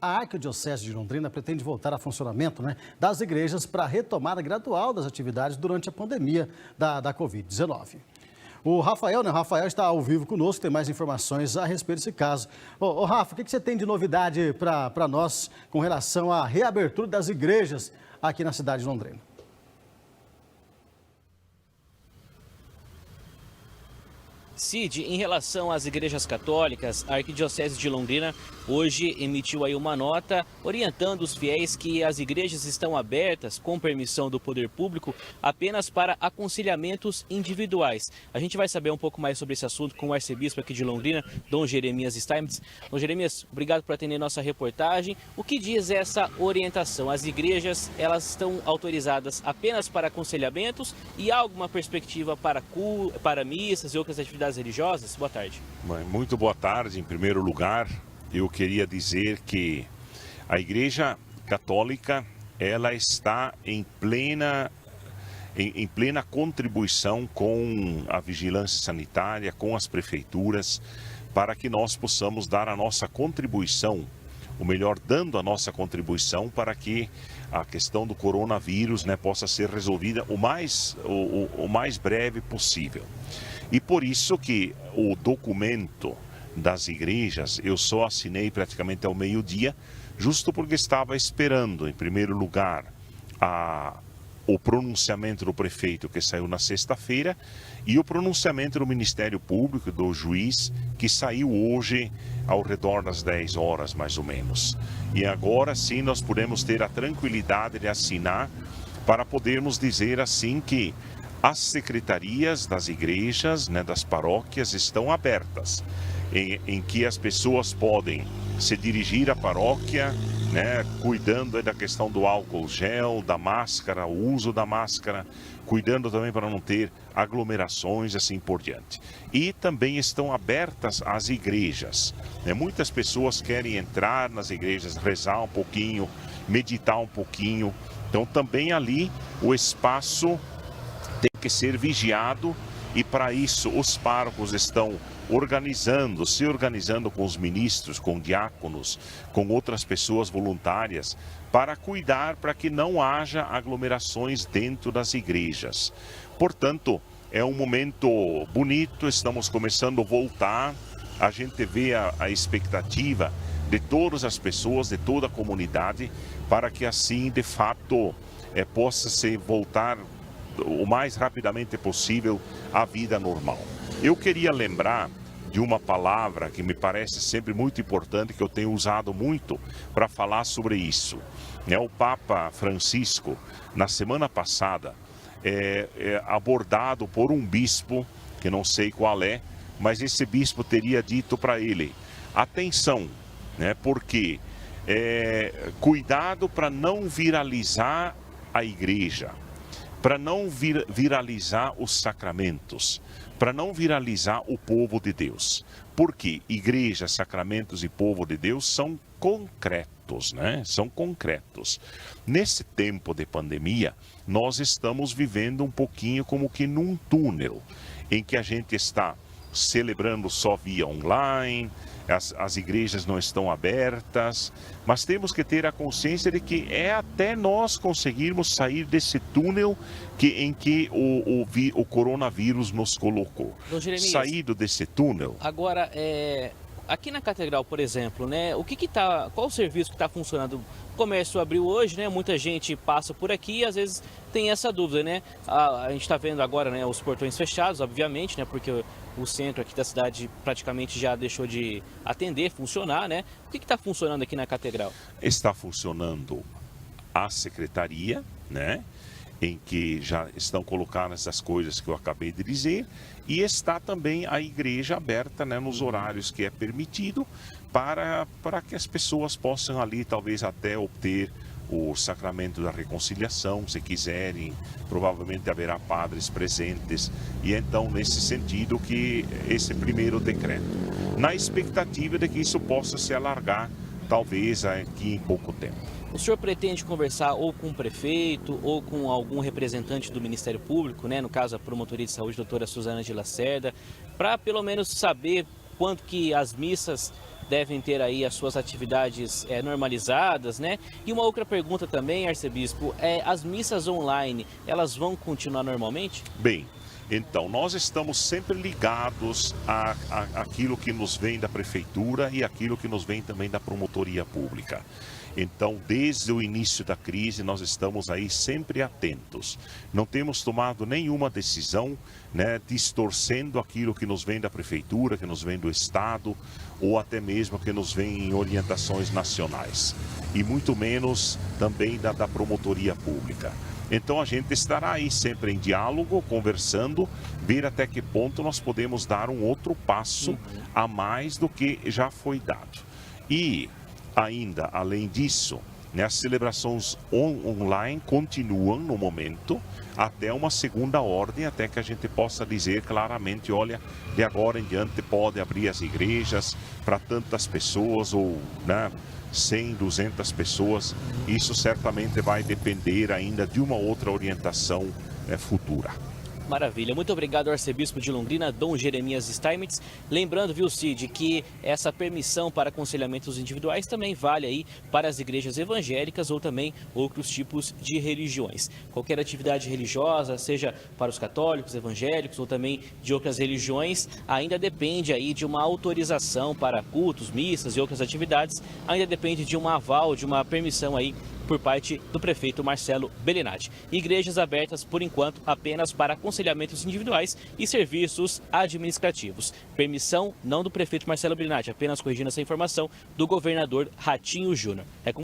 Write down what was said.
A Arquidiocese de Londrina pretende voltar a funcionamento, das igrejas para a retomada gradual das atividades durante a pandemia da Covid-19. O Rafael está ao vivo conosco, tem mais informações a respeito desse caso. Ô Rafa, o que você tem de novidade para nós com relação à reabertura das igrejas aqui na cidade de Londrina? Cid, em relação às igrejas católicas, a Arquidiocese de Londrina hoje emitiu aí uma nota orientando os fiéis que as igrejas estão abertas, com permissão do poder público, apenas para aconselhamentos individuais. A gente vai saber um pouco mais sobre esse assunto com o arcebispo aqui de Londrina, Dom Jeremias Steinmetz. Dom Jeremias, obrigado por atender nossa reportagem. O que diz essa orientação? As igrejas, elas estão autorizadas apenas para aconselhamentos e há alguma perspectiva para missas e outras atividades religiosas? Boa tarde. Muito boa tarde. Em primeiro lugar, eu queria dizer que a Igreja Católica ela está em plena contribuição com a vigilância sanitária, com as prefeituras, para que nós possamos dar a nossa contribuição, ou melhor, dando a nossa contribuição para que a questão do coronavírus possa ser resolvida o mais breve possível. E por isso que o documento das igrejas eu só assinei praticamente ao meio-dia, justo porque estava esperando, em primeiro lugar, o pronunciamento do prefeito que saiu na sexta-feira e o pronunciamento do Ministério Público, do juiz, que saiu hoje ao redor das 10 horas, mais ou menos. E agora sim nós podemos ter a tranquilidade de assinar para podermos dizer assim que as secretarias das igrejas, das paróquias, estão abertas, em que as pessoas podem se dirigir à paróquia, cuidando da questão do álcool gel, da máscara, o uso da máscara, cuidando também para não ter aglomerações, assim por diante. E também estão abertas as igrejas. Muitas pessoas querem entrar nas igrejas, rezar um pouquinho, meditar um pouquinho. Então também ali o espaço tem que ser vigiado e para isso os párocos estão se organizando com os ministros, com diáconos, com outras pessoas voluntárias para cuidar para que não haja aglomerações dentro das igrejas. Portanto, é um momento bonito, estamos começando a voltar, a gente vê a expectativa de todas as pessoas, de toda a comunidade, para que assim, de fato, possa se voltar o mais rapidamente possível à vida normal. Eu queria lembrar de uma palavra que me parece sempre muito importante, que eu tenho usado muito para falar sobre isso. O Papa Francisco, na semana passada, abordado por um bispo, que não sei qual é, mas esse bispo teria dito para ele, atenção, porque cuidado para não viralizar a igreja, para não viralizar os sacramentos, para não viralizar o povo de Deus. Porque igreja, sacramentos e povo de Deus são concretos, São concretos. Nesse tempo de pandemia, nós estamos vivendo um pouquinho como que num túnel, em que a gente está celebrando só via online, as igrejas não estão abertas, mas temos que ter a consciência de que é até nós conseguirmos sair desse túnel em que o coronavírus nos colocou. Saído desse túnel. Agora, aqui na Catedral, por exemplo, qual o serviço que está funcionando? O comércio abriu hoje, muita gente passa por aqui e às vezes tem essa dúvida, A gente está vendo agora, os portões fechados, obviamente, porque o centro aqui da cidade praticamente já deixou de atender, funcionar, O que está funcionando aqui na Catedral? Está funcionando a secretaria, em que já estão colocadas essas coisas que eu acabei de dizer, e está também a igreja aberta, nos horários que é permitido, para que as pessoas possam ali talvez até obter o sacramento da reconciliação, se quiserem, provavelmente haverá padres presentes, e então nesse sentido que esse primeiro decreto, na expectativa de que isso possa se alargar, talvez aqui em pouco tempo. O senhor pretende conversar ou com o prefeito ou com algum representante do Ministério Público, no caso a Promotoria de Saúde, doutora Suzana de Lacerda, para pelo menos saber quanto que as missas devem ter aí as suas atividades normalizadas, né? E uma outra pergunta também, arcebispo, as missas online, elas vão continuar normalmente? Bem, então, nós estamos sempre ligados àquilo que nos vem da prefeitura e aquilo que nos vem também da promotoria pública. Então, desde o início da crise, nós estamos aí sempre atentos. Não temos tomado nenhuma decisão, né, distorcendo aquilo que nos vem da prefeitura, que nos vem do Estado, ou até mesmo que nos vem em orientações nacionais. E muito menos também da promotoria pública. Então a gente estará aí sempre em diálogo, conversando, ver até que ponto nós podemos dar um outro passo a mais do que já foi dado. E ainda, além disso, né, as celebrações online continuam no momento, até uma segunda ordem, até que a gente possa dizer claramente, olha, de agora em diante pode abrir as igrejas para tantas pessoas ou, né, 100, 200 pessoas. Isso certamente vai depender ainda de uma outra orientação futura. Maravilha. Muito obrigado ao arcebispo de Londrina, Dom Jeremias Steinmetz. Lembrando, viu, Cid, que essa permissão para aconselhamentos individuais também vale aí para as igrejas evangélicas ou também outros tipos de religiões. Qualquer atividade religiosa, seja para os católicos, evangélicos ou também de outras religiões, ainda depende aí de uma autorização para cultos, missas e outras atividades, ainda depende de um aval, de uma permissão aí por parte do prefeito Marcelo Bellinati. Igrejas abertas, por enquanto, apenas para aconselhamentos individuais e serviços administrativos. Permissão não do prefeito Marcelo Bellinati, apenas corrigindo essa informação, do governador Ratinho Júnior.